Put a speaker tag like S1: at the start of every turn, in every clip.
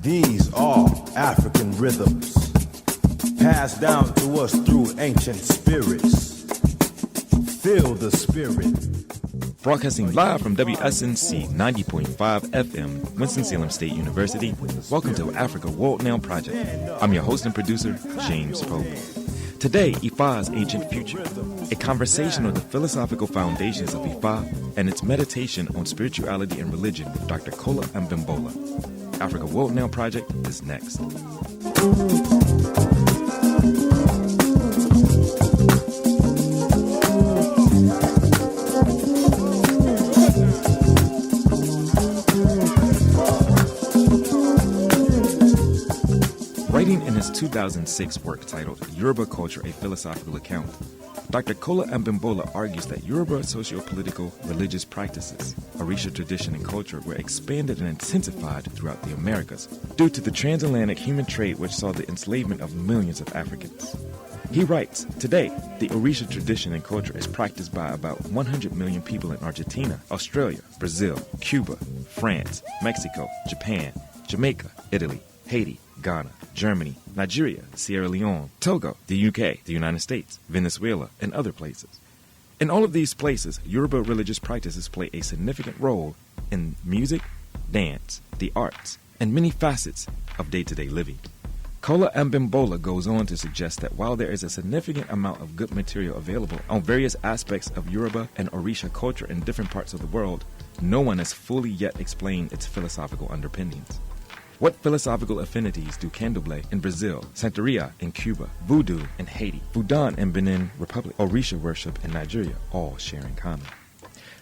S1: These are African rhythms, passed down to us through ancient spirits. Feel the spirit.
S2: Broadcasting live from WSNC 90.5 FM, Winston-Salem State University. Welcome to Africa World Now Project. I'm your host and producer, James Pope. Today, Ifa's Ancient Future, a conversation on the philosophical foundations of Ifa and its meditation on spirituality and religion with Dr. Kola Abimbola. Africa World Now Project is next. Writing in his 2006 work titled Yoruba Culture, a Philosophical Account, Dr. Kola Abimbola argues that Yoruba sociopolitical religious practices, Òrìṣà tradition and culture, were expanded and intensified throughout the Americas due to the transatlantic human trade which saw the enslavement of millions of Africans. He writes, today, the Òrìṣà tradition and culture is practiced by about 100 million people in Argentina, Australia, Brazil, Cuba, France, Mexico, Japan, Jamaica, Italy, Haiti, Ghana, Germany, Nigeria, Sierra Leone, Togo, the UK, the United States, Venezuela, and other places. In all of these places, Yoruba religious practices play a significant role in music, dance, the arts, and many facets of day-to-day living. Kola Abimbola goes on to suggest that while there is a significant amount of good material available on various aspects of Yoruba and Òrìṣà culture in different parts of the world, no one has fully yet explained its philosophical underpinnings. What philosophical affinities do Candomblé in Brazil, Santeria in Cuba, Vodou in Haiti, Vodun in Benin Republic, Òrìṣà worship in Nigeria all share in common?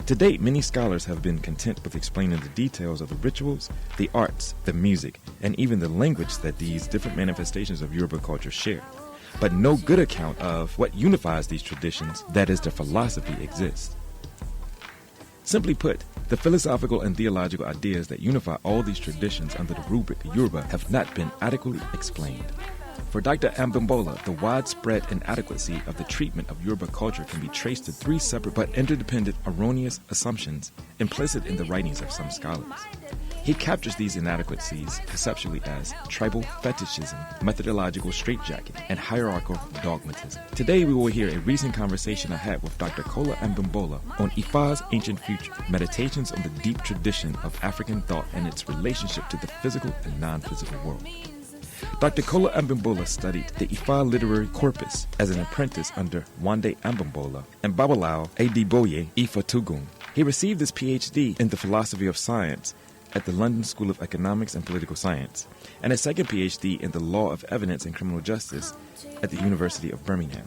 S2: To date, many scholars have been content with explaining the details of the rituals, the arts, the music, and even the language that these different manifestations of Yoruba culture share. But no good account of what unifies these traditions, that is, their philosophy, exists. Simply put, the philosophical and theological ideas that unify all these traditions under the rubric Yoruba have not been adequately explained. For Dr. Abimbola, the widespread inadequacy of the treatment of Yoruba culture can be traced to three separate but interdependent erroneous assumptions implicit in the writings of some scholars. He captures these inadequacies conceptually as tribal fetishism, methodological straitjacketing, and hierarchical dogmatism. Today we will hear a recent conversation I had with Dr. Kola Abimbola on Ifa's Ancient Future, meditations on the deep tradition of African thought and its relationship to the physical and non-physical world. Dr. Kola Abimbola studied the Ifa literary corpus as an apprentice under Wande Abimbola and Babalao Adeboye Ifa Tugun. He received his PhD in the philosophy of science at the London School of Economics and Political Science, and a second PhD in the Law of Evidence and Criminal Justice at the University of Birmingham.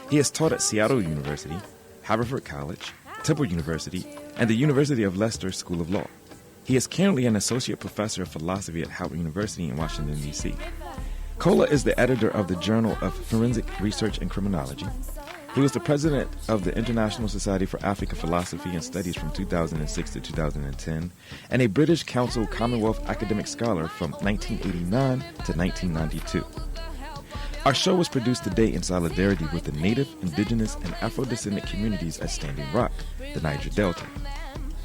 S2: He has taught at Seattle University, Haverford College, Temple University, and the University of Leicester School of Law. He is currently an associate professor of philosophy at Howard University in Washington, D.C. Kola is the editor of the Journal of Forensic Research and Criminology. He was the president of the International Society for African Philosophy and Studies from 2006 to 2010, and a British Council Commonwealth academic scholar from 1989 to 1992. Our show was produced today in solidarity with the Native, Indigenous, and Afro-descendant communities at Standing Rock, the Niger Delta,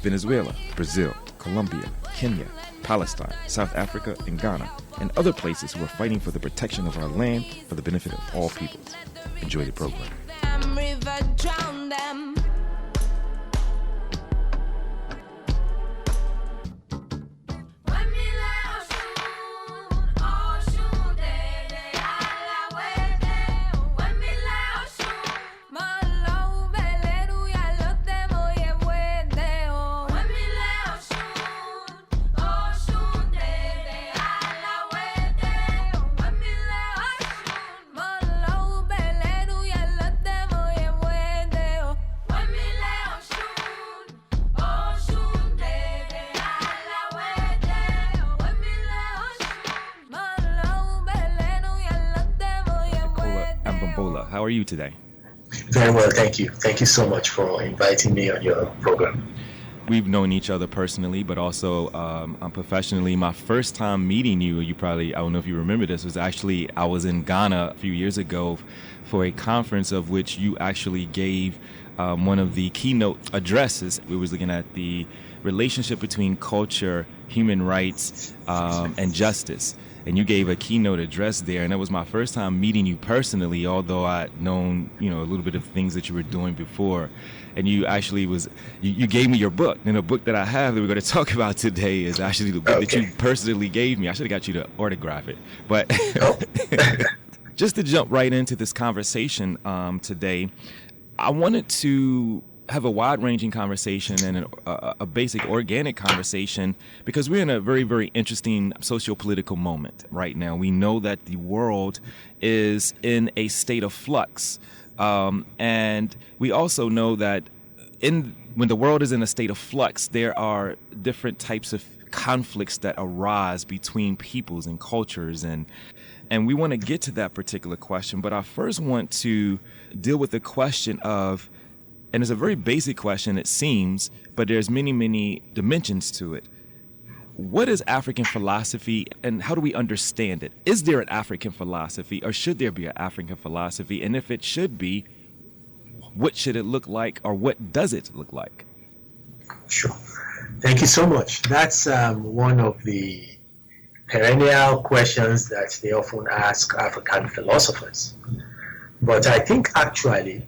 S2: Venezuela, Brazil, Colombia, Kenya, Palestine, South Africa, and Ghana, and other places who are fighting for the protection of our land for the benefit of all peoples. Enjoy the program.
S3: River drown them.
S2: How are you today?
S4: Very well, thank you. Thank you so much for inviting me on your program.
S2: We've known each other personally, but also professionally. My first time meeting you, I don't know if you remember this, was actually I was in Ghana a few years ago for a conference of which you actually gave one of the keynote addresses. We was looking at the relationship between culture, human rights, and justice. And you gave a keynote address there, and that was my first time meeting you personally, although I'd known, a little bit of things that you were doing before. And you actually you gave me your book. And the book that I have that we're going to talk about today is actually the book that you personally gave me. I should have got you to autograph it. But just to jump right into this conversation today, I wanted to have a wide-ranging conversation and a basic organic conversation because we're in a very, very interesting socio-political moment right now. We know that the world is in a state of flux. And we also know that when the world is in a state of flux, there are different types of conflicts that arise between peoples and cultures. And we want to get to that particular question. But I first want to deal with the question of, and it's a very basic question, it seems, but there's many, many dimensions to it. What is African philosophy, and how do we understand it? Is there an African philosophy, or should there be an African philosophy? And if it should be, what should it look like, or what does it look like?
S4: Sure. Thank you so much. That's one of the perennial questions that they often ask African philosophers. But I think actually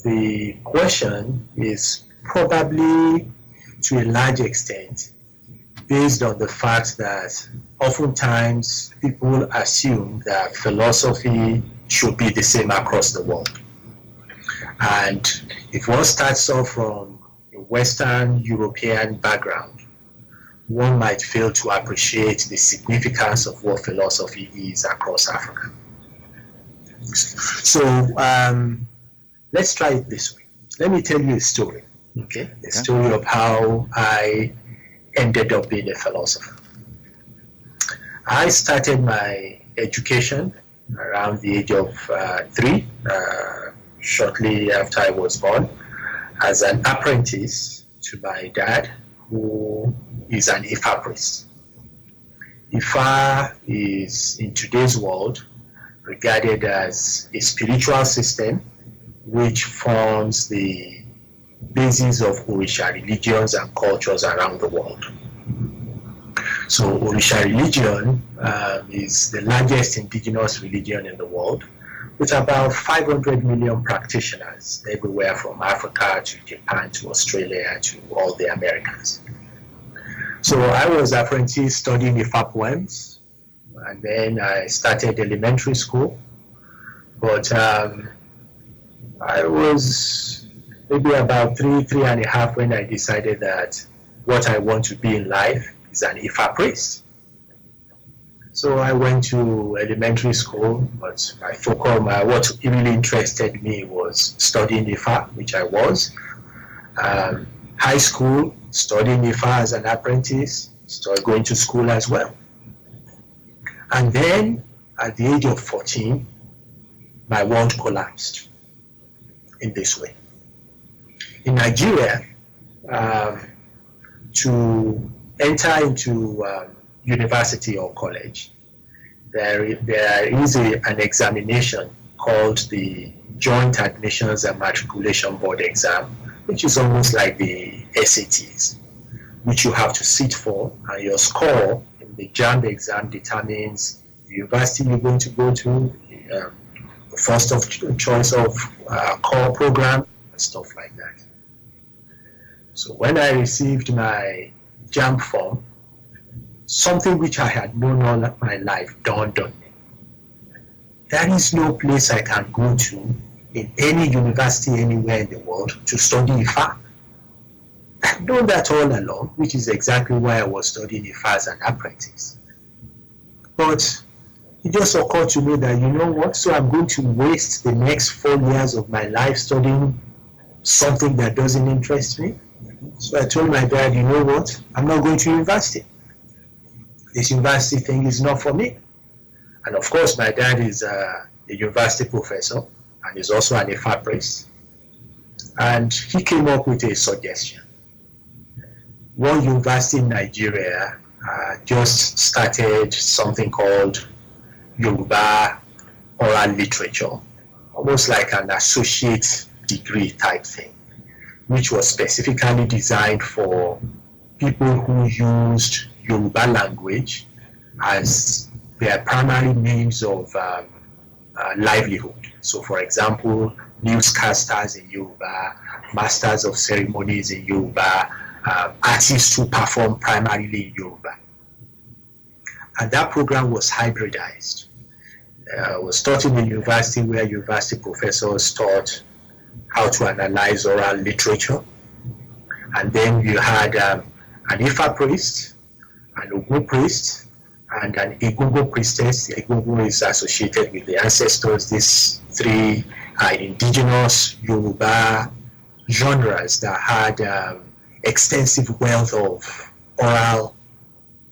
S4: the question is probably to a large extent based on the fact that oftentimes people assume that philosophy should be the same across the world. And if one starts off from a Western European background, one might fail to appreciate the significance of what philosophy is across Africa. So let's try it this way. Let me tell you a story, okay? A story of how I ended up being a philosopher. I started my education around the age of 3, shortly after I was born, as an apprentice to my dad, who is an Ifa priest. Ifa is, in today's world, regarded as a spiritual system which forms the basis of Òrìṣà religions and cultures around the world. So Òrìṣà religion is the largest indigenous religion in the world, with about 500 million practitioners everywhere from Africa to Japan to Australia to all the Americas. So I was apprentice studying Ifa poems, and then I started elementary school. But I was maybe about 3.5 when I decided that what I want to be in life is an Ifa priest. So I went to elementary school, but my focus, what really interested me was studying Ifa, which I was. High school, studying Ifa as an apprentice, started going to school as well. And then at the age of 14, my world collapsed in this way. In Nigeria, to enter into university or college, there is an examination called the Joint Admissions and Matriculation Board exam, which is almost like the SATs, which you have to sit for, and your score in the JAMB exam determines the university you're going to go to, the first of choice of core program, and stuff like that. So when I received my JAMB form, something which I had known all of my life dawned on me. There is no place I can go to in any university anywhere in the world to study Ifa. I've known that all along, which is exactly why I was studying Ifa as an apprentice. But it just occurred to me that, you know what, so I'm going to waste the next 4 years of my life studying something that doesn't interest me. So I told my dad, you know what, I'm not going to university. This university thing is not for me. And of course, my dad is a university professor and is also an Ifa priest. And he came up with a suggestion. One university in Nigeria just started something called Yoruba oral literature, almost like an associate degree type thing. which was specifically designed for people who used Yoruba language as their primary means of livelihood. So, for example, newscasters in Yoruba, masters of ceremonies in Yoruba, artists who perform primarily in Yoruba. And that program was hybridized. It was taught in the university, where university professors taught how to analyze oral literature. And then you had an Ifa priest, an Ogun priest, and an Egungun priestess. The Egungun is associated with the ancestors. These three are indigenous Yoruba genres that had extensive wealth of oral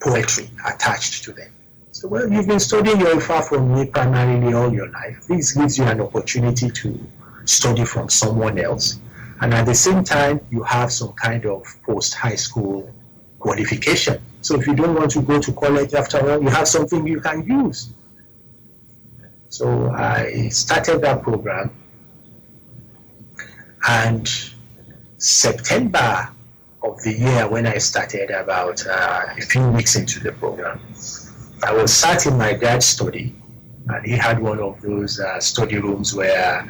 S4: poetry attached to them. So, well, you've been studying your Ifa from me primarily all your life. This gives you an opportunity to study from someone else. And at the same time, you have some kind of post-high school qualification. So if you don't want to go to college after all, you have something you can use. So I started that program, and September of the year when I started, about a few weeks into the program, I was sat in my dad's study, and he had one of those study rooms where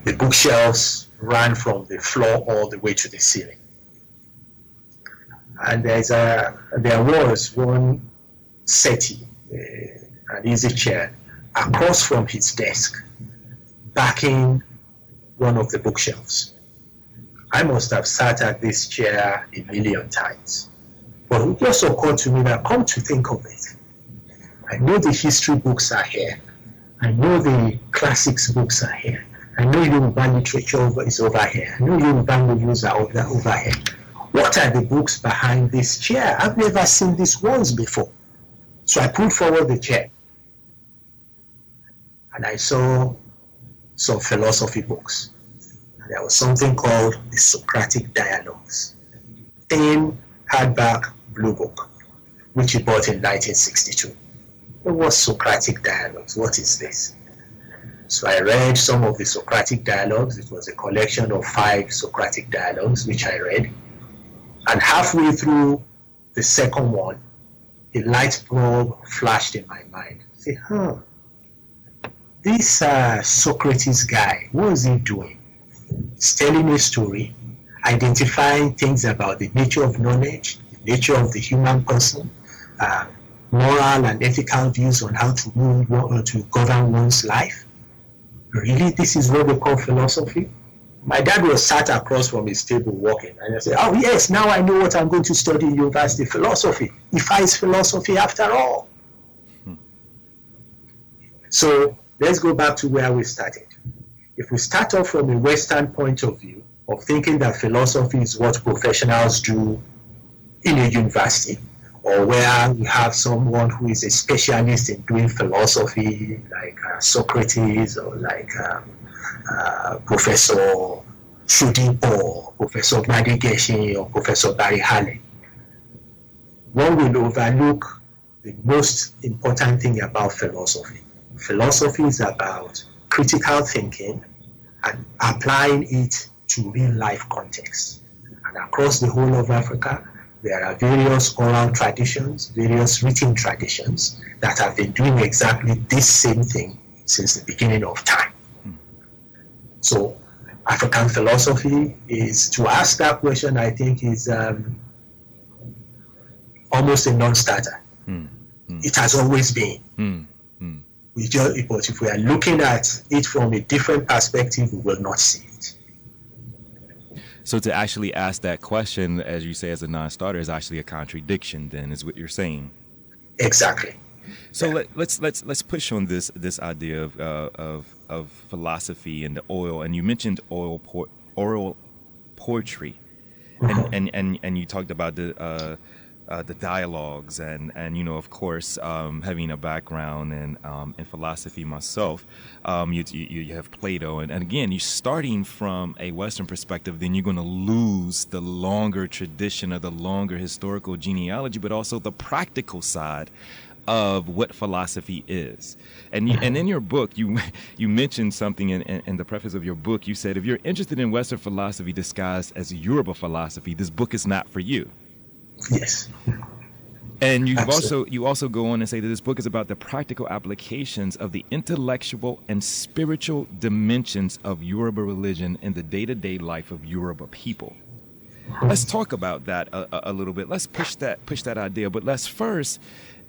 S4: the bookshelves ran from the floor all the way to the ceiling. And there was one settee, an easy chair, across from his desk, backing one of the bookshelves. I must have sat at this chair a million times. But it just occurred to me that, come to think of it, I know the history books are here. I know the classics books are here. I know Yoruba literature is over here. I know Yoruba novels are over here. What are the books behind this chair? I've never seen these ones before. So I pulled forward the chair, and I saw some philosophy books. And there was something called the Socratic Dialogues. Thin, hardback, blue book, which he bought in 1962. What was Socratic Dialogues? What is this? So I read some of the Socratic Dialogues. It was a collection of 5 Socratic Dialogues, which I read. And halfway through the second one, a light bulb flashed in my mind. I said, this Socrates guy, what is he doing? He's telling a story, identifying things about the nature of knowledge, the nature of the human person, moral and ethical views on how to rule or to govern one's life. Really, this is what they call philosophy? My dad was sat across from his table working, and I said, oh yes, now I know what I'm going to study in university, philosophy. Ifa is philosophy after all. So let's go back to where we started. If we start off from a Western point of view of thinking that philosophy is what professionals do in a university, or where we have someone who is a specialist in doing philosophy, like Socrates, or like Professor Shudi, or Professor Madigeshi, or Professor Barry Halley, one will overlook the most important thing about philosophy. Philosophy is about critical thinking and applying it to real life context. And across the whole of Africa, there are various oral traditions, various written traditions that have been doing exactly this same thing since the beginning of time. So African philosophy is, to ask that question, I think is almost a non-starter. It has always been. But if we are looking at it from a different perspective, we will not see it.
S2: So to actually ask that question, as you say, as a non-starter, is actually a contradiction. Then, is what you're saying?
S4: Exactly.
S2: So let's push on this idea of philosophy and the oil. And you mentioned oral poetry, and you talked about the dialogues, and you know, of course, having a background in philosophy myself, you have Plato, and again, you're starting from a Western perspective, then you're going to lose the longer tradition or the longer historical genealogy, but also the practical side of what philosophy is. And in your book, you mentioned something in the preface of your book. You said, if you're interested in Western philosophy disguised as Yoruba philosophy, this book is not for you.
S4: Yes.
S2: And you
S4: Absolutely.
S2: also go on and say that this book is about the practical applications of the intellectual and spiritual dimensions of Yoruba religion in the day-to-day life of Yoruba people. Let's talk about that a little bit. Let's push that idea. But let's first,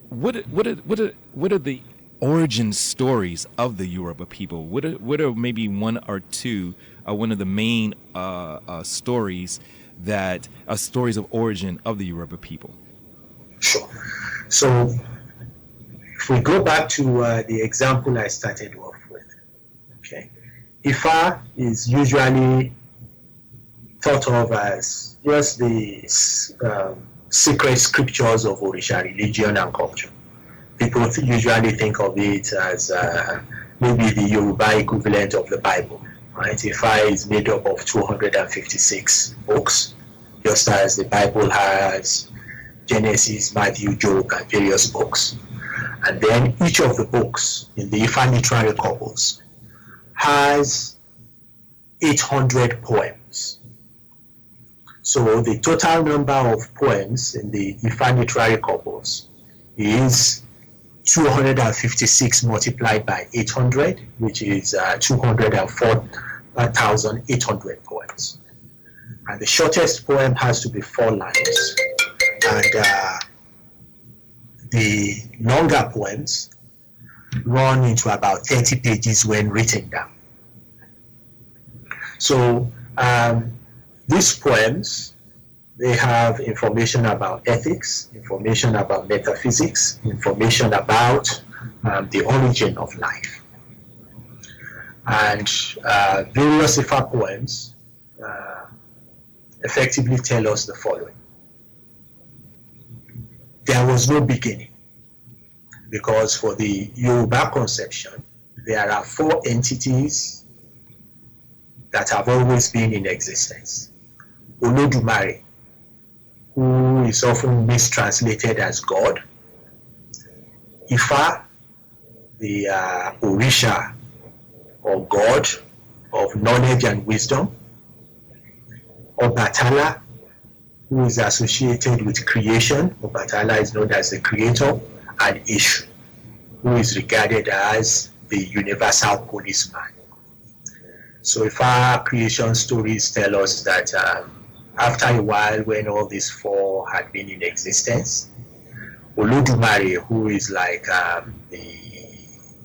S2: what are the origin stories of the Yoruba people? What are maybe one or two, one of the main stories of origin of the Yoruba people?
S4: Sure. So if we go back to the example I started off with, okay, Ifa is usually thought of as just the secret scriptures of Òrìṣà religion and culture. People usually think of it as maybe the Yoruba equivalent of the Bible, right? Ifa is made up of 256 books, just as the Bible has Genesis, Matthew, Job, and various books. And then each of the books in the Ifa literary corpus has 800 poems. So the total number of poems in the Ifa literary corpus is 256 multiplied by 800, which is 204,800 poems. And the shortest poem has to be 4 lines. And the longer poems run into about 30 pages when written down. So these poems, they have information about ethics, information about metaphysics, information about the origin of life. And various Ifa poems effectively tell us the following. There was no beginning, because for the Yoruba conception, there are 4 entities that have always been in existence. Olodumare, who is often mistranslated as God. Ifa, the Òrìṣà, or God of knowledge and wisdom. Obatala, who is associated with creation. Obatala is known as the creator. And Eshu, who is regarded as the universal policeman. So if our creation stories tell us that after a while, when all these 4 had been in existence, Olodumare, who is like the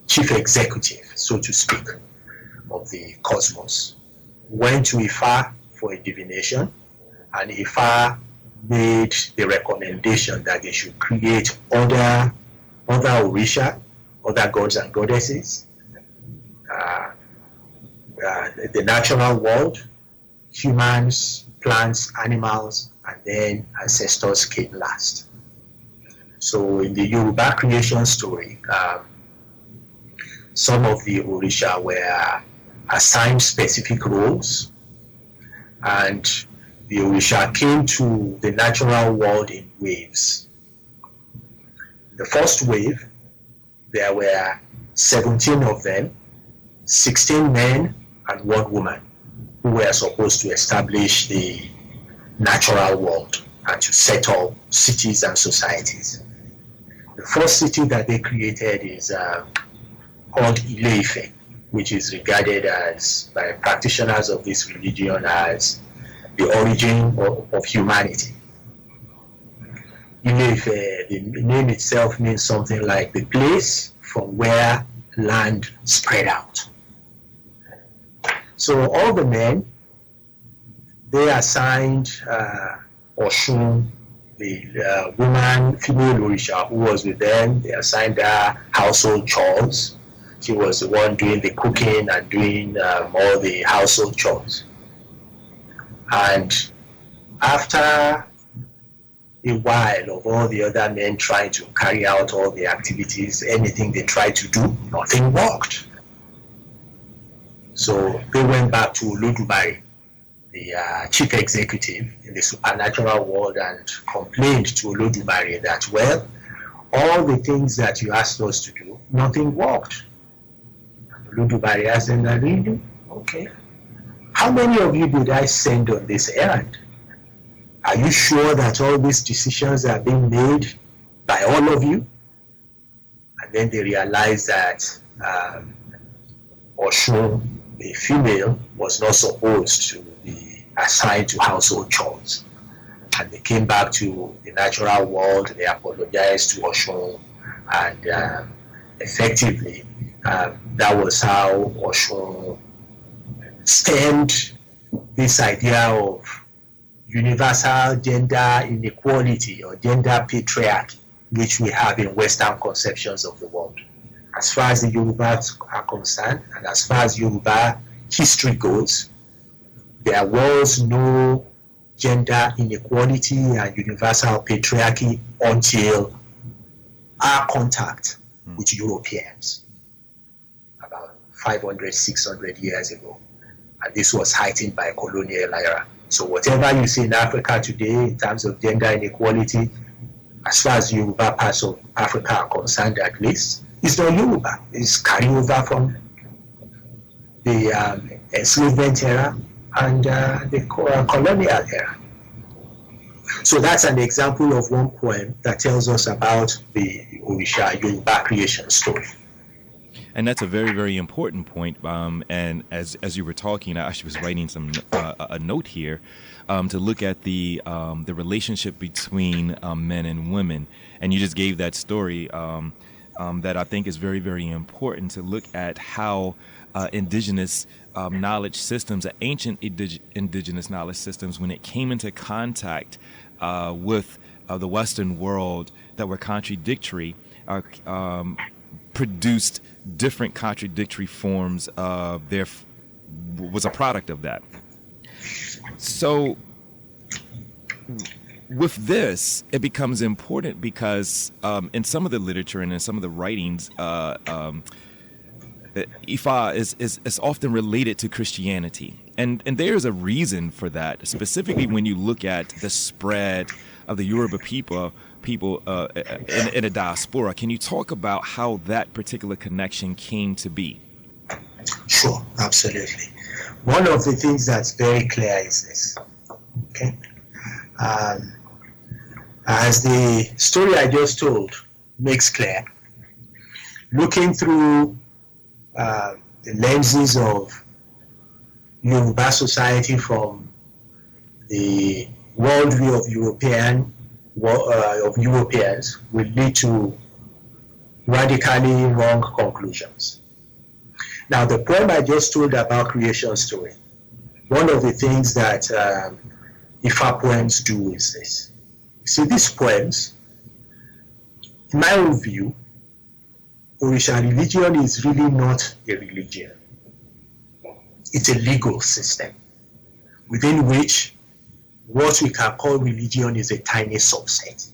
S4: chief executive, so to speak, of the cosmos, went to Ifa for a divination, and Ifa made the recommendation that they should create other Òrìṣà, other gods and goddesses, the natural world, humans, plants, animals, and then ancestors came last. So in the Yoruba creation story, some of the Òrìṣà were assigned specific roles, and the Òrìṣà came to the natural world in waves. The first wave, there were 17 of them, 16 men and 1 woman, who were supposed to establish the natural world and to set up cities and societies. The first city that they created is called Ile-Ife, which is regarded as, by practitioners of this religion, as the origin of humanity. Ile-Ife, the name itself means something like the place from where land spread out. So all the men, they assigned Oshun, the woman, female Òrìṣà, who was with them. They assigned her household chores. She was the one doing the cooking and doing all the household chores. And after a while of all the other men trying to carry out all the activities, anything they tried to do, nothing worked. So they went back to Olodumare, the chief executive in the supernatural world, and complained to Olodumare that, well, all the things that you asked us to do, nothing worked. Okay. How many of you did I send on this errand? Are you sure that all these decisions are being made by all of you? And then they realized that Oshun, the female, was not supposed to be assigned to household chores. And they came back to the natural world, they apologized to Oshun, and effectively, that was how Oshun stemmed this idea of universal gender inequality or gender patriarchy, which we have in Western conceptions of the world. As far as the Yorubas are concerned, and as far as Yoruba history goes, there was no gender inequality and universal patriarchy until our contact with Europeans about 500, 600 years ago. And this was heightened by colonial era. So whatever you see in Africa today in terms of gender inequality, as far as Yoruba parts of Africa are concerned at least, it's not Yoruba. It's carryover from the enslavement era and the colonial era. So that's an example of one poem that tells us about the Òrìṣà Yoruba creation story.
S2: And that's a very, very important point. And as you were talking, I actually was writing a note here to look at the relationship between men and women. And you just gave that story that I think is very, very important to look at how indigenous knowledge systems, ancient indigenous knowledge systems, when it came into contact with the Western world that were contradictory, produced different contradictory forms of was a product of that. So with this, it becomes important because in some of the literature and in some of the writings, Ifa is often related to Christianity. And there's a reason for that, specifically when you look at the spread of the Yoruba people in a diaspora. Can you talk about how that particular connection came to be?
S4: Sure, absolutely. One of the things that's very clear is this. Okay, as the story I just told makes clear, looking through the lenses of Yoruba society from the worldview of Europeans will lead to radically wrong conclusions. Now, the poem I just told about creation story, one of the things that Ifa poems do is this. See, these poems, in my own view, Òrìṣà religion is really not a religion. It's a legal system within which what we can call religion is a tiny subset.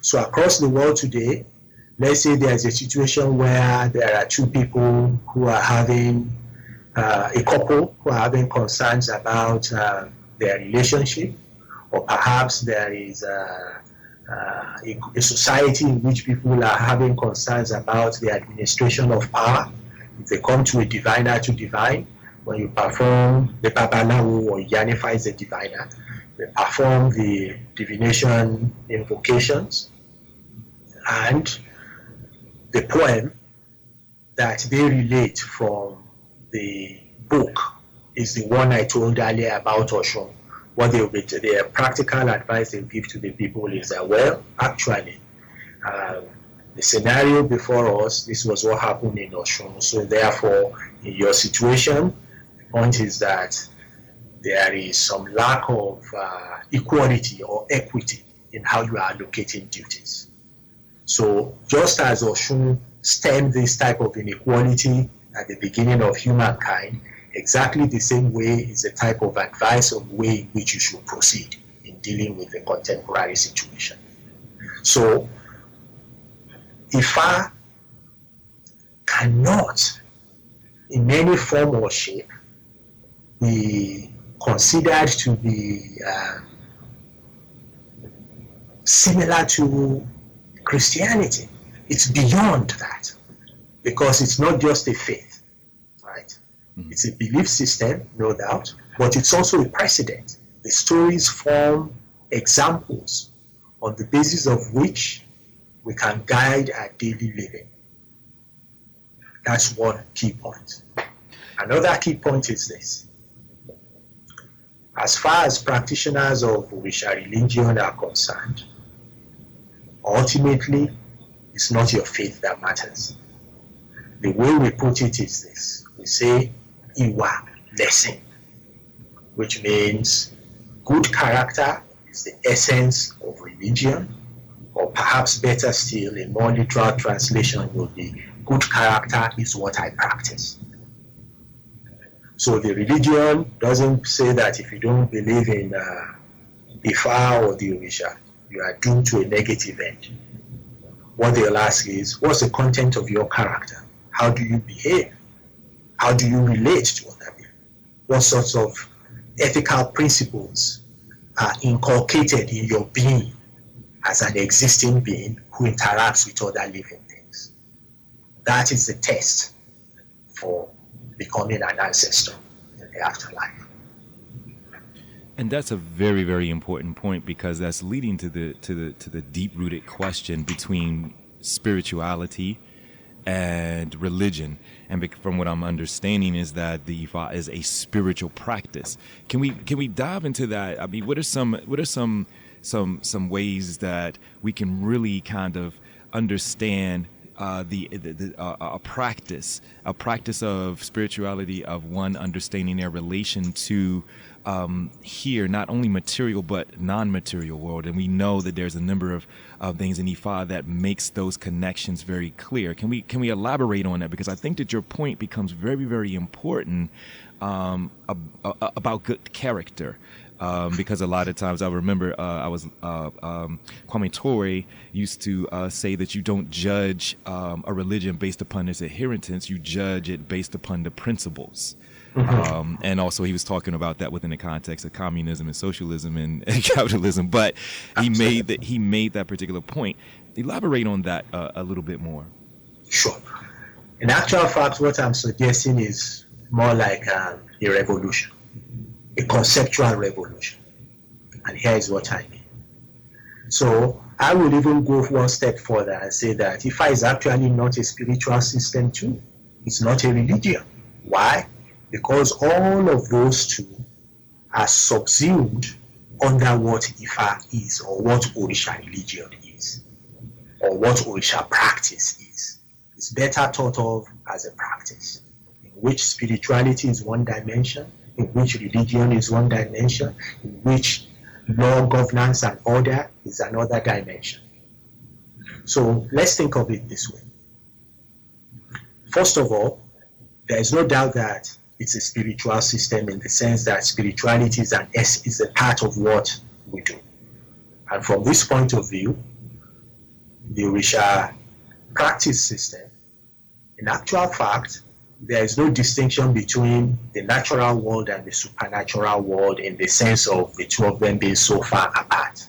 S4: So across the world today, let's say there's a situation where there are two people who are having, a couple who are having concerns about their relationship, or perhaps there is a society in which people are having concerns about the administration of power. If they come to a diviner to divine, when you perform the Babalawo or Yanifies the diviner, they perform the divination invocations, and the poem that they relate from the book is the one I told earlier about Oshun. What their practical advice they give to the people is that, well, actually, the scenario before us, this was what happened in Oshun. So therefore, in your situation, the point is that there is some lack of equality or equity in how you are allocating duties. So just as Oshun stemmed this type of inequality at the beginning of humankind, exactly the same way is the type of advice or way in which you should proceed in dealing with the contemporary situation. So Ifa cannot, in any form or shape, be considered to be similar to Christianity. It's beyond that, because it's not just a faith, right? It's a belief system, no doubt, but it's also a precedent. The stories form examples on the basis of which we can guide our daily living. That's one key point. Another key point is this. As far as practitioners of Òrìṣà religion are concerned, ultimately, it's not your faith that matters. The way we put it is this. We say, Ìwà lẹ̀sìn, which means good character is the essence of religion, or perhaps better still, a more literal translation would be, good character is what I practice. So the religion doesn't say that if you don't believe in Ifa or the Òrìṣà, you are doomed to a negative end. What they'll ask is, what's the content of your character? How do you behave? How do you relate to other people? What sorts of ethical principles are inculcated in your being as an existing being who interacts with other living things? That is the test for becoming an ancestor in the afterlife.
S2: And that's a very, very important point, because that's leading to the deep-rooted question between spirituality and religion. And from what I'm understanding is that the Ifa is a spiritual practice. Can we dive into that? I mean, what are some ways that we can really kind of understand a practice of spirituality, of one understanding their relation to here, not only material but non-material world? And we know that there's a number of things in Ifa that makes those connections very clear. Can we elaborate on that? Because I think that your point becomes very, very important about good character. Because a lot of times I remember Kwame Ture used to say that you don't judge a religion based upon its adherents, you judge it based upon the principles. And also he was talking about that within the context of communism and socialism and capitalism, but he made that particular point. Elaborate on that a little bit more.
S4: Sure. In actual fact, what I'm suggesting is more like a revolution, a conceptual revolution. And here is what I mean. So I will even go one step further and say that Ifa is actually not a spiritual system too. It's not a religion. Why? Because all of those two are subsumed under what Ifa is, or what Òrìṣà religion is, or what Òrìṣà practice is. It's better thought of as a practice, in which spirituality is one dimension, in which religion is one dimension, in which law, governance, and order is another dimension. So let's think of it this way. First of all, there is no doubt that it's a spiritual system, in the sense that spirituality is a part of what we do. And from this point of view, the Òrìṣà practice system, in actual fact, there is no distinction between the natural world and the supernatural world, in the sense of the two of them being so far apart.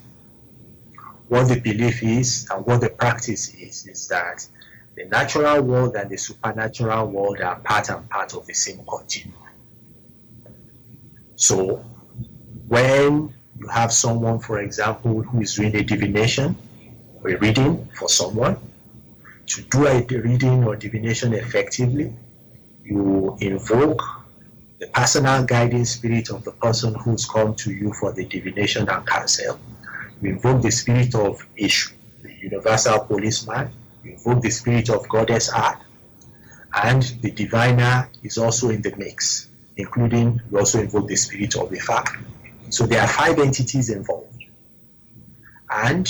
S4: What the belief is and what the practice is that the natural world and the supernatural world are part and part of the same continuum. So when you have someone, for example, who is doing a divination or a reading for someone, to do a reading or divination effectively, you invoke the personal guiding spirit of the person who's come to you for the divination and counsel. You invoke the spirit of Ishu, the universal policeman. You invoke the spirit of Goddess Earth, and the diviner is also in the mix, including you also invoke the spirit of Ifa. So there are 5 entities involved. And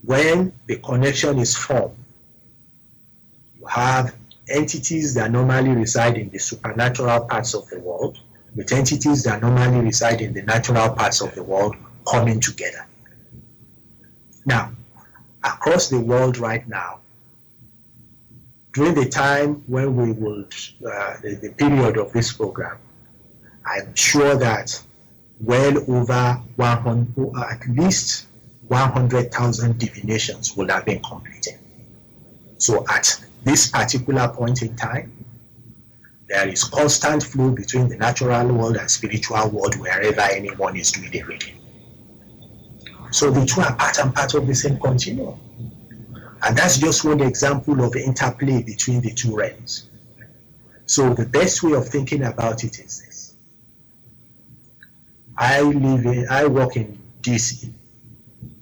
S4: when the connection is formed, you have entities that normally reside in the supernatural parts of the world with entities that normally reside in the natural parts of the world coming together. Now, across the world right now, during the time when we would, the period of this program, I'm sure that well over 100, at least 100,000 divinations would have been completed. So at this particular point in time, there is constant flow between the natural world and spiritual world wherever anyone is doing a reading. So the two are part and part of the same continuum. And that's just one example of the interplay between the two realms. So the best way of thinking about it is this. I work in DC,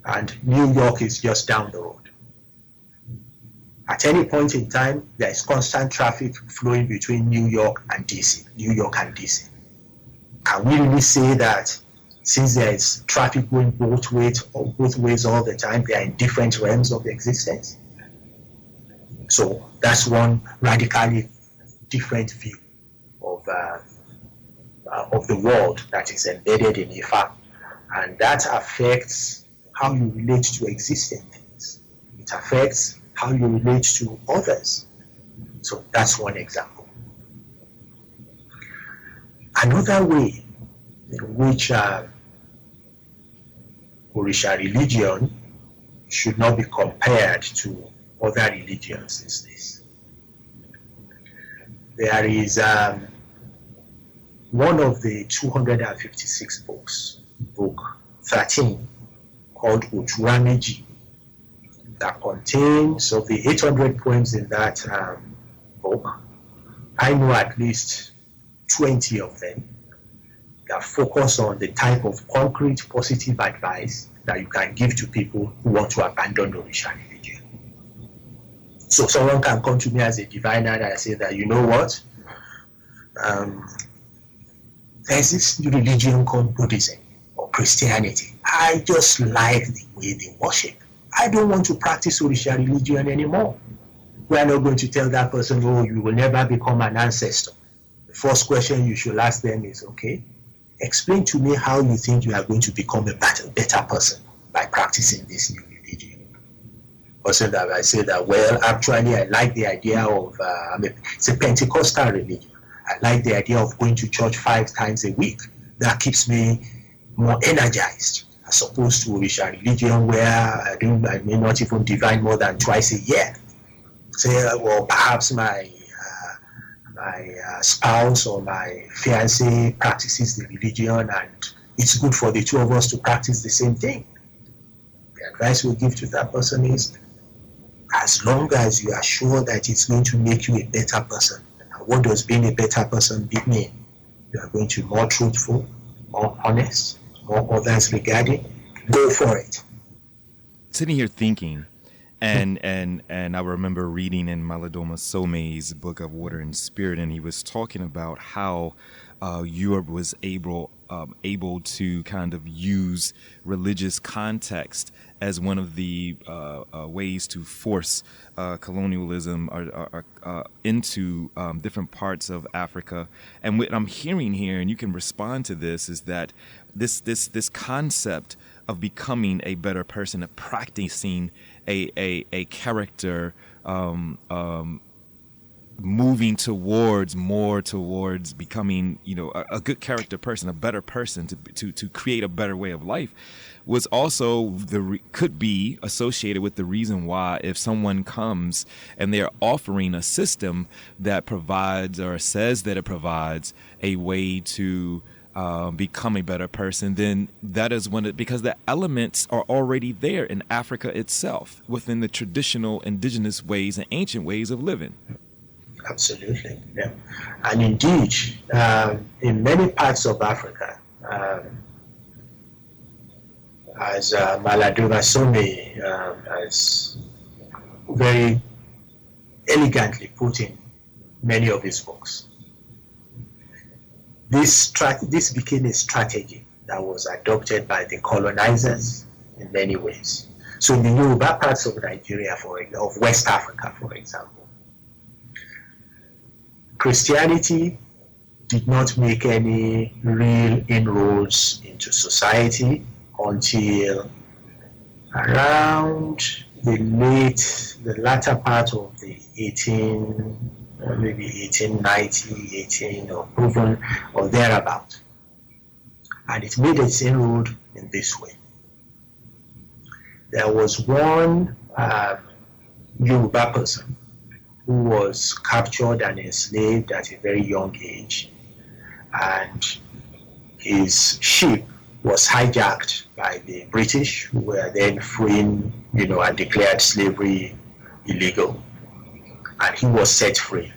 S4: and New York is just down the road. At any point in time, there is constant traffic flowing between New York and DC, New York and DC. Can we really say that since there is traffic going both ways all the time, they are in different realms of existence? So that's one radically different view of the world that is embedded in Ifa, and that affects how you relate to existing things. It affects how you relate to others. So that's one example. Another way in which Òrìṣà religion should not be compared to other religions is this. There is one of the 256 books, book 13, called Oturameji, that contains, of the 800 poems in that book, I know at least 20 of them that focus on the type of concrete positive advice that you can give to people who want to abandon Òrìṣà religion. So someone can come to me as a diviner and say that, you know what, there's this religion called Buddhism or Christianity. I just like the way they worship. I don't want to practice Òrìṣà religion anymore. We are not going to tell that person, oh, you will never become an ancestor. The first question you should ask them is, okay, explain to me how you think you are going to become a better person by practicing this new religion. Also, that I say that, well, actually, I like the idea of, it's a Pentecostal religion. I like the idea of going to church 5 times a week. That keeps me more energized, as opposed to Òrìṣà religion, where I may not even divine more than twice a year. Say, well, perhaps my spouse or my fiancé practices the religion, and it's good for the two of us to practice the same thing. The advice we'll give to that person is, as long as you are sure that it's going to make you a better person. And what does being a better person mean? You are going to be more truthful, more honest, more others regarding. Go for it.
S2: Sitting here thinking, and I remember reading in Malidoma Some's book of Water and Spirit, and he was talking about how Europe was able to kind of use religious context as one of the ways to force colonialism into different parts of Africa. And what I'm hearing here, and you can respond to this, is that this concept of becoming a better person, of practicing a character, moving towards becoming, a good character person, a better person, to create a better way of life, was also could be associated with the reason why, if someone comes and they're offering a system that provides or says that it provides a way to become a better person, then that is because the elements are already there in Africa itself, within the traditional indigenous ways and ancient ways of living.
S4: Absolutely, yeah. And indeed, in many parts of Africa, as Malidoma Some has very elegantly put in many of his books, this became a strategy that was adopted by the colonizers in many ways. So in the Yoruba parts of Nigeria, of West Africa, for example, Christianity did not make any real inroads into society until around the latter part of the 1890, 18 or even or thereabout. And it made its inroad in this way. there was one Yoruba person who was captured and enslaved at a very young age, and his ship was hijacked by the British, who were then freeing, and declared slavery illegal, and he was set free,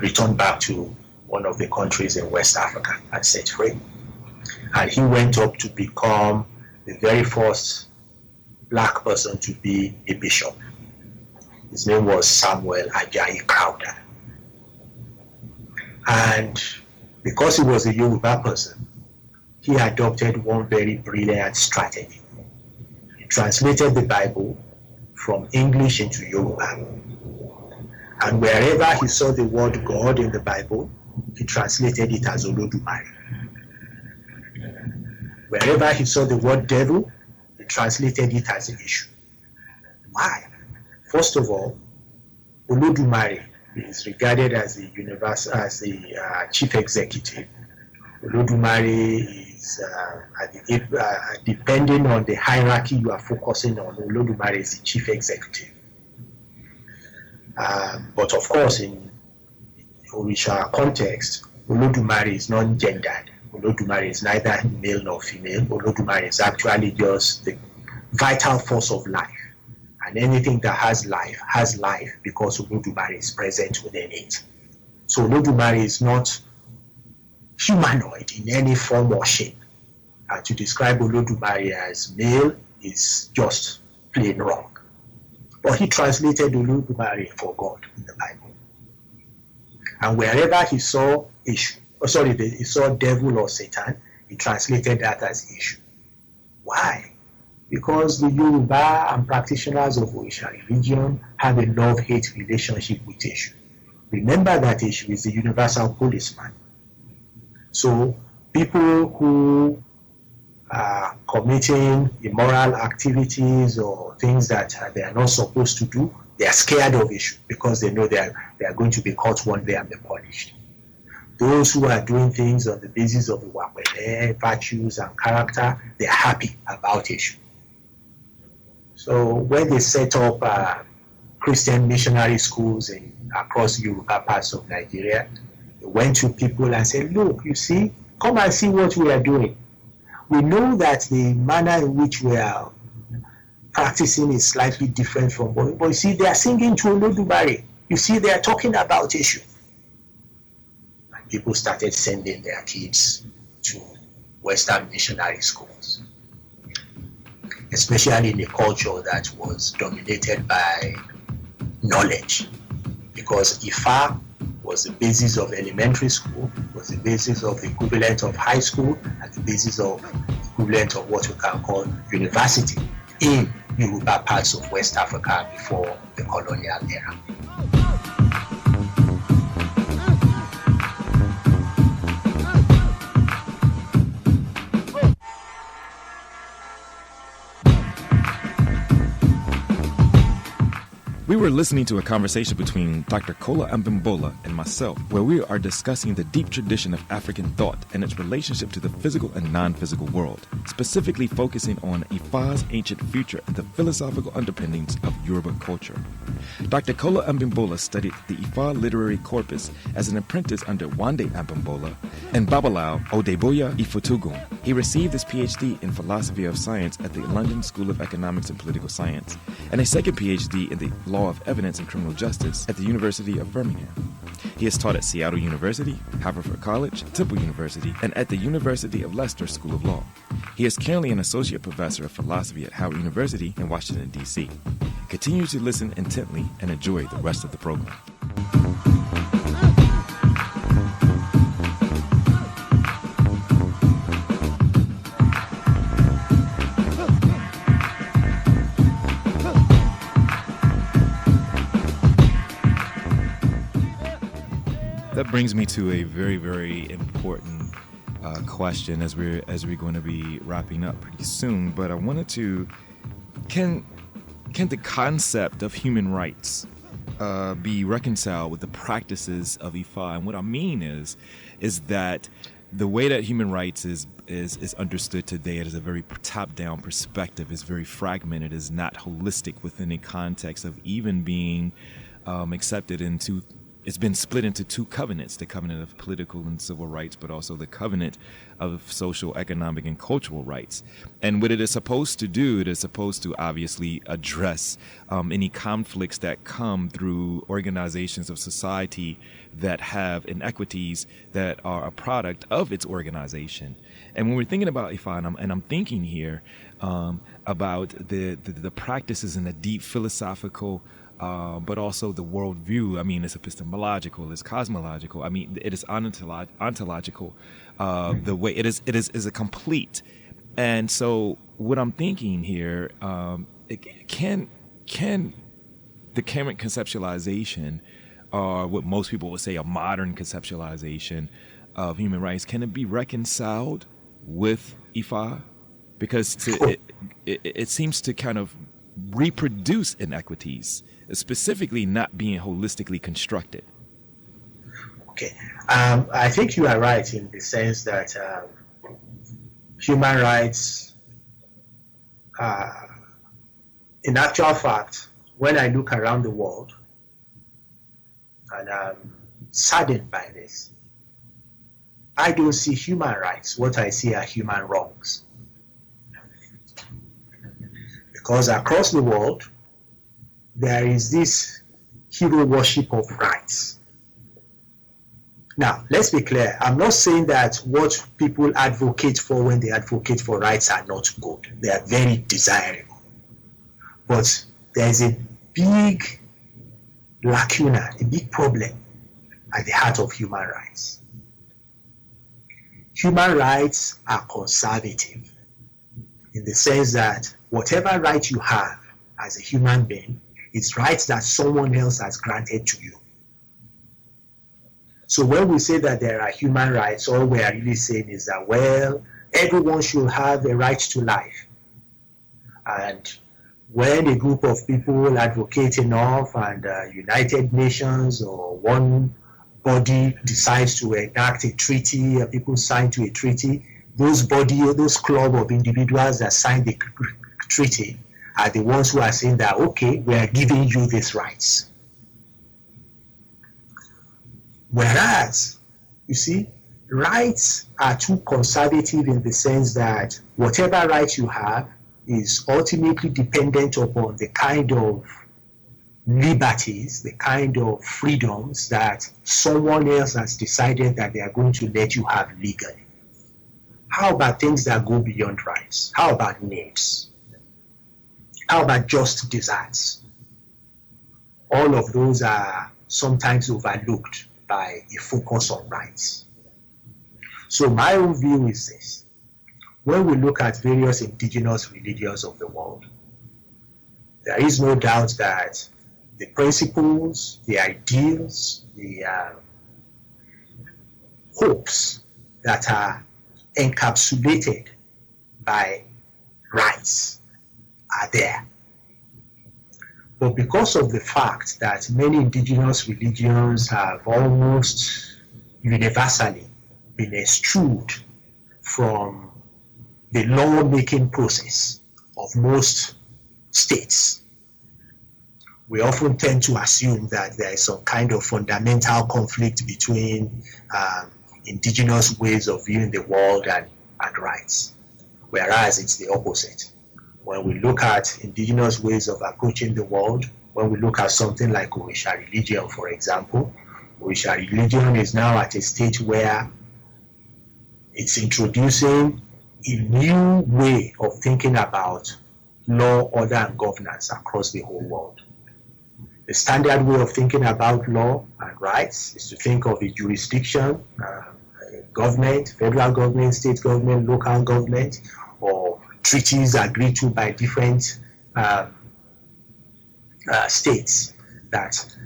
S4: returned back to one of the countries in West Africa and set free. And he went up to become the very first black person to be a bishop. His name was Samuel Ajayi Crowther. And because he was a Yoruba person, he adopted one very brilliant strategy. He translated the Bible from English into Yoruba. And wherever he saw the word God in the Bible, he translated it as Olodumare. Wherever he saw the word devil, he translated it as Eshu. Why? First of all, Olodumare is regarded as the chief executive. Olodumare is, depending on the hierarchy you are focusing on, Olodumare is the chief executive. But of course, in Òrìṣà context, Olodumare is non-gendered. Olodumare is neither male nor female. Olodumare is actually just the vital force of life. And anything that has life because Olodumare is present within it. So Olodumare is not humanoid in any form or shape. And to describe Olodumare as male is just plain wrong. But he translated Olodumare for God in the Bible. And wherever he saw he saw devil or Satan, he translated that as Eshu. Why? Because the Yoruba and practitioners of Òrìṣà religion have a love-hate relationship with Eshu. Remember that Eshu is the universal policeman. So people who are committing immoral activities or things that they are not supposed to do, they are scared of Eshu because they know they are going to be caught one day and be punished. Those who are doing things on the basis of virtues and character, they are happy about Eshu. So when they set up Christian missionary schools across Yoruba parts of Nigeria, they went to people and said, look, you see, come and see what we are doing. We know that the manner in which we are practicing is slightly different from what, but you see, they are singing to Olodumare. You see, they are talking about Eshu. And people started sending their kids to Western missionary schools, especially in a culture that was dominated by knowledge, because Ifa was the basis of elementary school, was the basis of the equivalent of high school, and the basis of equivalent of what we can call university in Yoruba parts of West Africa before the colonial era.
S2: We were listening to a conversation between Dr. Kola Abimbola and myself, where we are discussing the deep tradition of African thought and its relationship to the physical and non-physical world, specifically focusing on Ifa's ancient future and the philosophical underpinnings of Yoruba culture. Dr. Kola Abimbola studied the Ifa literary corpus as an apprentice under Wande Abimbola and Babalawo Odeboya Ifotugun. He received his PhD in philosophy of science at the London School of Economics and Political Science, and a second PhD in the law of evidence and criminal justice at the University of Birmingham. He has taught at Seattle University, Haverford College, Temple University, and at the University of Leicester School of Law. He is currently an associate professor of philosophy at Howard University in Washington, D.C. Continue to listen intently and enjoy the rest of the program. That brings me to a very, very important question as we're going to be wrapping up pretty soon. But I wanted to, can the concept of human rights be reconciled with the practices of Ifa? And what I mean is that the way that human rights is understood today, it is a very top-down perspective. It's very fragmented. It's not holistic within a context of even being accepted into. It's been split into two covenants: the covenant of political and civil rights, but also the covenant of social, economic, and cultural rights. And what it is supposed to do, it is supposed to obviously address any conflicts that come through organizations of society that have inequities that are a product of its organization. And when we're thinking about Ifa, and I'm thinking here about the practices in a deep philosophical, but also the worldview. I mean, it's epistemological, it's cosmological. I mean, it is ontological. The way it is a complete. And so, what I'm thinking here, can the current conceptualization, or what most people would say a modern conceptualization of human rights, can it be reconciled with Ifa? Because it seems to kind of reproduce inequities, specifically not being holistically constructed.
S4: Okay, I think you are right in the sense that human rights, in actual fact, when I look around the world, and I'm saddened by this, I don't see human rights. What I see are human wrongs. Because across the world, there is this hero worship of rights. Now, let's be clear. I'm not saying that what people advocate for when they advocate for rights are not good. They are very desirable. But there's a big lacuna, a big problem at the heart of human rights. Human rights are conservative in the sense that whatever right you have as a human being is rights that someone else has granted to you. So when we say that there are human rights, all we are really saying is that, well, everyone should have a right to life. And when a group of people advocate enough and United Nations or one body decides to enact a treaty, people sign to a treaty, those club of individuals that signed the treaty are the ones who are saying that, okay, we are giving you these rights. Whereas, you see, rights are too conservative in the sense that whatever right you have is ultimately dependent upon the kind of liberties, the kind of freedoms that someone else has decided that they are going to let you have legally. How about things that go beyond rights? How about needs? How about just desires? All of those are sometimes overlooked by a focus on rights. So my own view is this. When we look at various indigenous religions of the world, there is no doubt that the principles, the ideals, the hopes that are encapsulated by rights are there. But because of the fact that many indigenous religions have almost universally been eschewed from the law-making process of most states, we often tend to assume that there is some kind of fundamental conflict between indigenous ways of viewing the world and rights, whereas it's the opposite. When we look at indigenous ways of approaching the world, when we look at something like Òrìṣà religion, for example, Òrìṣà religion is now at a stage where it's introducing a new way of thinking about law, order, and governance across the whole world. The standard way of thinking about law and rights is to think of a jurisdiction, government, federal government, state government, local government, or treaties agreed to by different states that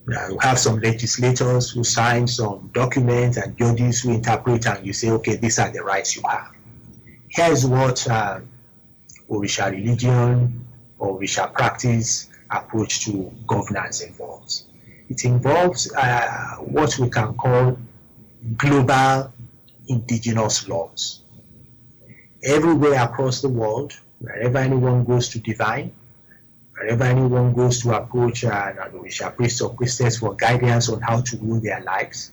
S4: you have some legislators who sign some documents and judges who interpret, and you say, okay, these are the rights you have. Here's what Òrìṣà religion or Òrìṣà practice approach to governance involves. It involves what we can call global indigenous laws. Everywhere across the world, wherever anyone goes to divine, wherever anyone goes to approach an Òrìṣà priest or priestess for guidance on how to rule their lives,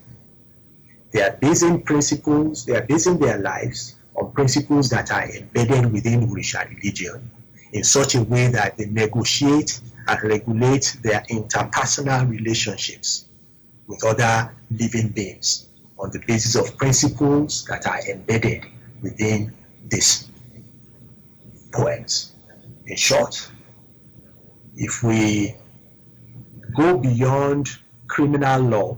S4: they are basing their lives on principles that are embedded within Òrìṣà religion in such a way that they negotiate and regulate their interpersonal relationships with other living beings on the basis of principles that are embedded within these poems. In short, if we go beyond criminal law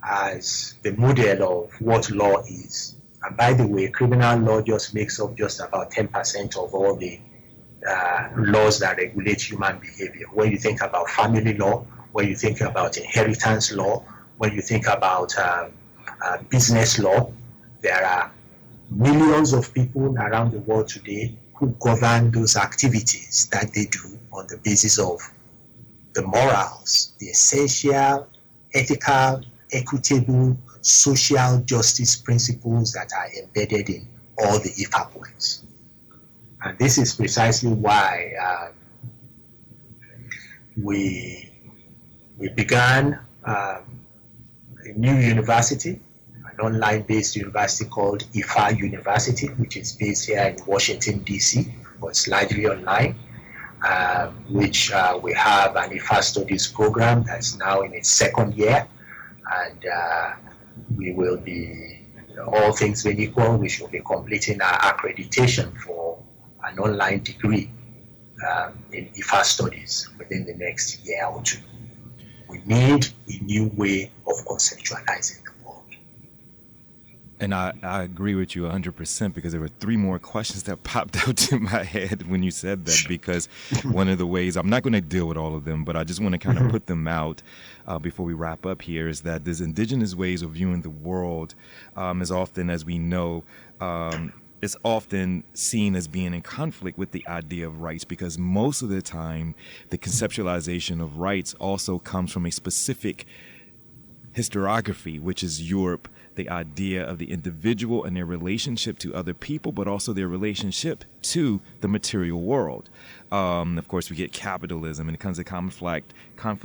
S4: as the model of what law is, and by the way, criminal law just makes up just about 10% of all the laws that regulate human behavior. When you think about family law, when you think about inheritance law, when you think about business law, there are millions of people around the world today who govern those activities that they do on the basis of the morals, the essential, ethical, equitable, social justice principles that are embedded in all the Ifa poems. And this is precisely why we began a new university, an online-based university called Ifa University, which is based here in Washington, D.C., but it's largely online, which we have an Ifa Studies program that's now in its second year, and we will be, all things being equal, we should be completing our accreditation for an online degree in Ifa Studies within the next year or two. We need a new way of conceptualizing the world.
S2: And I agree with you 100% because there were three more questions that popped out in my head when you said that, because one of the ways, I'm not going to deal with all of them, but I just want to kind of put them out before we wrap up here, is that these indigenous ways of viewing the world, as often as we know, is often seen as being in conflict with the idea of rights, because most of the time the conceptualization of rights also comes from a specific historiography, which is Europe, the idea of the individual and their relationship to other people, but also their relationship to the material world. Of course, we get capitalism, and it comes to conflict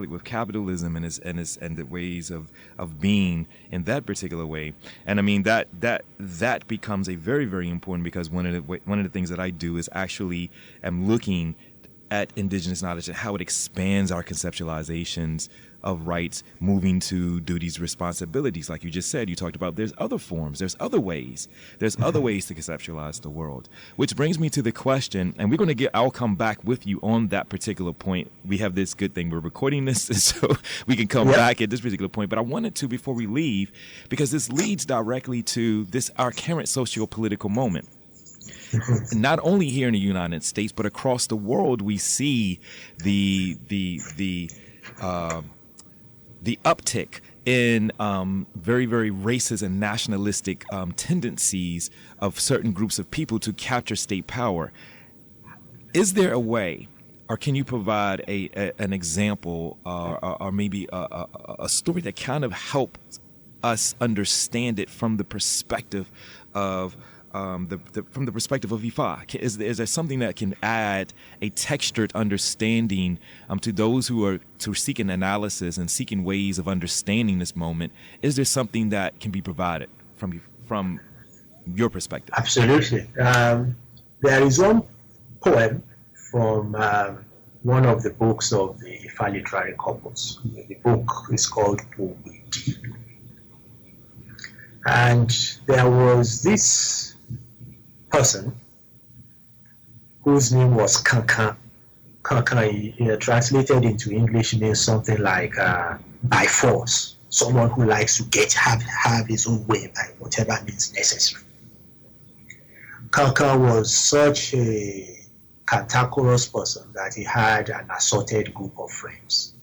S2: with capitalism and the ways of being in that particular way. And I mean that becomes a very, very important, because one of the things that I do is actually am looking at indigenous knowledge and how it expands our conceptualizations of rights, moving to duties, responsibilities. Like you just said, you talked about there's other forms, there's other ways to conceptualize the world. Which brings me to the question, and I'll come back with you on that particular point. We have this good thing, we're recording this, so we can come back at this particular point. But I wanted to, before we leave, because this leads directly to our current socio-political moment. Not only here in the United States, but across the world, we see the uptick in very, very racist and nationalistic tendencies of certain groups of people to capture state power. Is there a way, or can you provide an example or maybe a story that kind of helps us understand it from the perspective of from the perspective of Ifa? Is there something that can add a textured understanding to those who are seeking analysis and seeking ways of understanding this moment? Is there something that can be provided from your perspective?
S4: Absolutely. There is one poem from one of the books of the Ifa literary corpus. The book is called Vodou. And there was this person whose name was Kankan. Kankan, translated into English, means something like by force, someone who likes to have his own way by whatever means necessary. Kankan was such a cantankerous person that he had an assorted group of friends.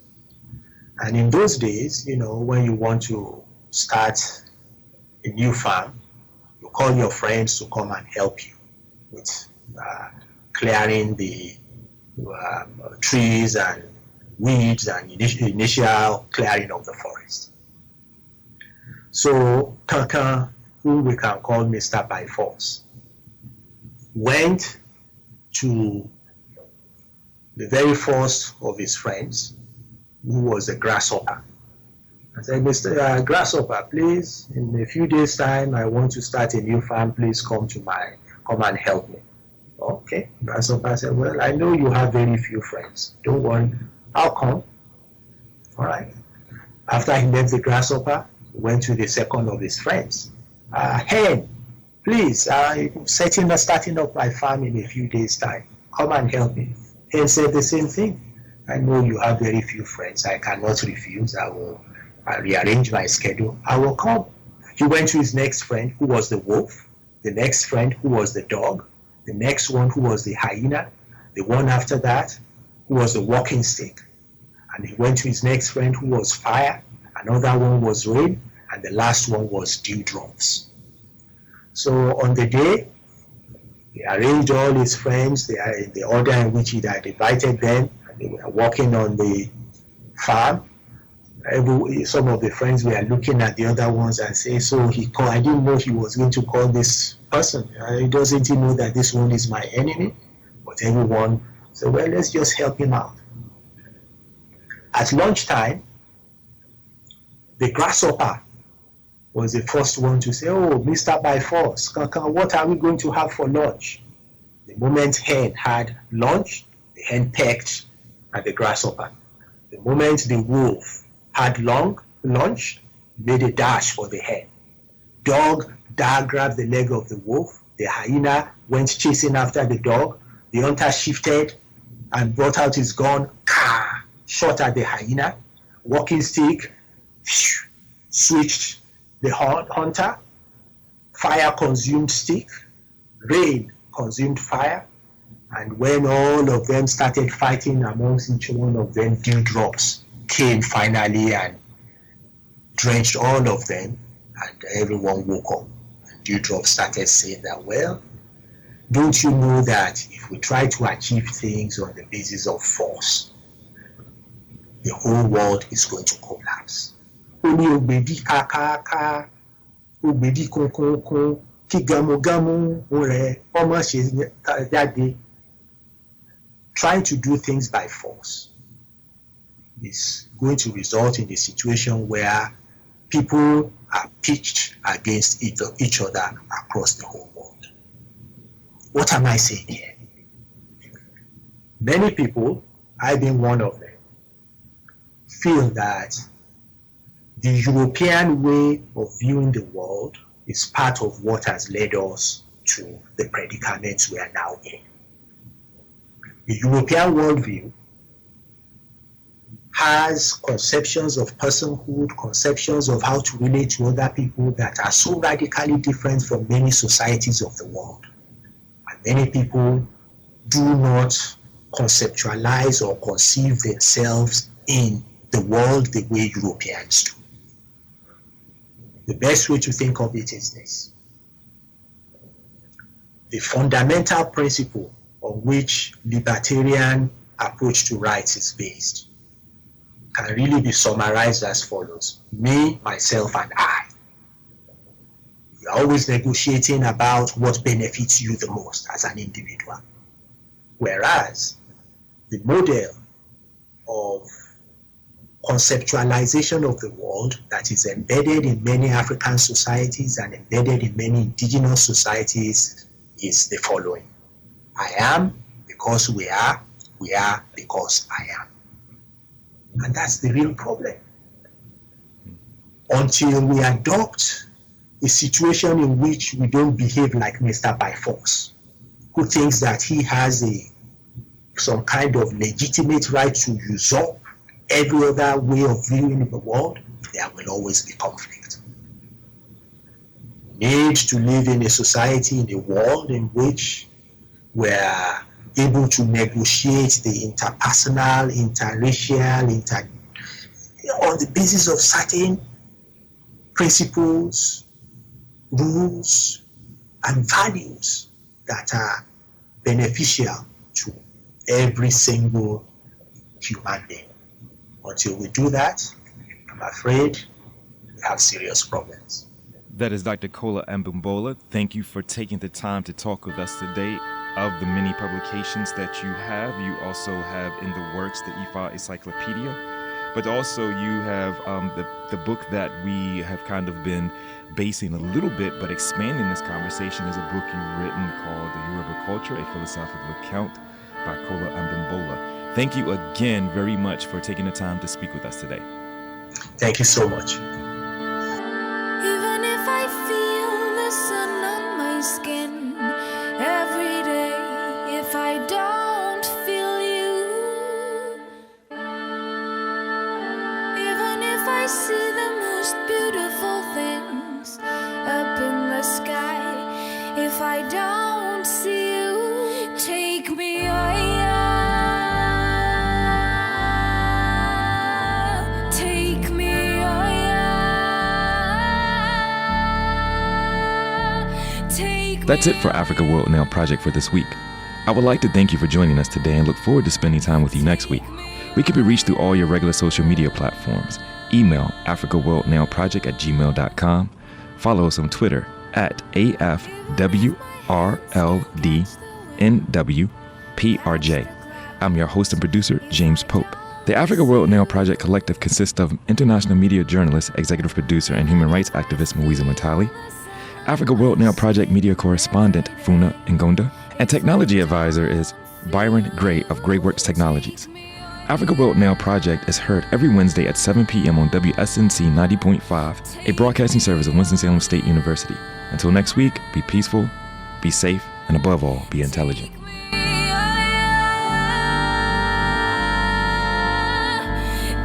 S4: And in those days, when you want to start a new farm, you call your friends to come and help you with clearing the trees and weeds and initial clearing of the forest. So Tooque whom we can call Mr. By Force, went to the very first of his friends, who was a grasshopper. I said, Mr. Grasshopper, please, in a few days' time, I want to start a new farm. Please come and help me. Okay. Grasshopper said, well, I know you have very few friends. Don't worry. I'll come. All right. After he left the grasshopper, he went to the second of his friends. Hen, please, I'm starting up my farm in a few days' time. Come and help me. Hen said the same thing. I know you have very few friends. I cannot refuse. I'll rearrange my schedule. I will come. He went to his next friend, who was the wolf, the next friend, who was the dog, the next one, who was the hyena, the one after that, who was the walking stick. And he went to his next friend, who was fire, another one was rain, and the last one was dewdrops. So on the day, he arranged all his friends, they are in the order in which he had invited them, and they were walking on the farm. Some of the friends were looking at the other ones and say, so he called, I didn't know he was going to call this person. Doesn't he know that this one is my enemy? But everyone said, well, let's just help him out. At lunchtime, the grasshopper was the first one to say, oh, Mr. By Force, what are we going to have for lunch? The moment hen had lunch, the hen pecked at the grasshopper. The moment the wolf had lunch, made a dash for the hen. Dog grabbed the leg of the wolf. The hyena went chasing after the dog. The hunter shifted and brought out his gun, shot at the hyena. Walking stick switched the hunter. Fire consumed stick. Rain consumed fire. And when all of them started fighting amongst each one of them, dewdrops came finally and drenched all of them, and everyone woke up. And dewdrops started saying that, well, don't you know that if we try to achieve things on the basis of force, the whole world is going to collapse. Only obedi kaka, obedi konkon, kigamu ore, trying to do things by force is going to result in a situation where people are pitched against each other across the whole world. What am I saying here? Many people, I being one of them, feel that the European way of viewing the world is part of what has led us to the predicaments we are now in. The European worldview has conceptions of personhood, conceptions of how to relate to other people that are so radically different from many societies of the world. And many people do not conceptualize or conceive themselves in the world the way Europeans do. The best way to think of it is this. The fundamental principle on which libertarian approach to rights is based can really be summarized as follows. Me, myself, and I. We are always negotiating about what benefits you the most as an individual. Whereas the model of conceptualization of the world that is embedded in many African societies and embedded in many indigenous societies is the following. I am because we are because I am. And that's the real problem. Until we adopt a situation in which we don't behave like Mr. By Force, who thinks that he has some kind of legitimate right to usurp every other way of viewing the world, there will always be conflict. We need to live in a society, in a world in which we're able to negotiate the interpersonal, interracial, on the basis of certain principles, rules, and values that are beneficial to every single human being. Until we do that, I'm afraid we have serious problems.
S2: That is Dr. Kola Abimbola. Thank you for taking the time to talk with us today. Of the many publications that you have, you also have in the works the IFA Encyclopedia, but also you have the book that we have kind of been basing a little bit, but expanding this conversation is a book you've written called The Yoruba Culture, a philosophical account by Kola Abimbola. Thank you again very much for taking the time to speak with us today.
S4: Thank you so much.
S3: Even if I feel the sun on my skin every day, if I don't feel you, even if I see the most beautiful things up in the sky, if I don't see you, take me higher, take me higher, take me.
S2: That's it for Africa World Now Project for this week. I would like to thank you for joining us today and look forward to spending time with you next week. We can be reached through all your regular social media platforms. Email africaworldnowproject@gmail.com. Follow us on Twitter @AFWRLDNWPRJ. I'm your host and producer, James Pope. The Africa World Now Project Collective consists of international media journalist, executive producer, and human rights activist Mwiza Matali, Africa World Now Project media correspondent Funa Ngonda, and technology advisor is Byron Gray of Grayworks Technologies. Africa World Now Project is heard every Wednesday at 7 p.m. on WSNC 90.5, a broadcasting service of Winston-Salem State University. Until next week, be peaceful, be safe, and above all, be intelligent.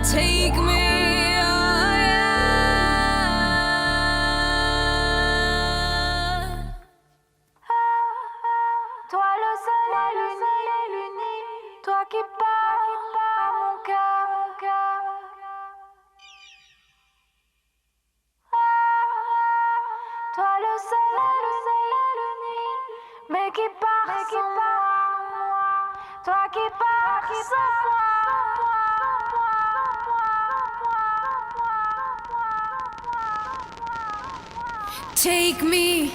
S3: Take me toi le soleil uni, toi qui parles à mon cœur. Toi le soleil uni, mais qui part sans moi. Toi qui pars sans moi. Take me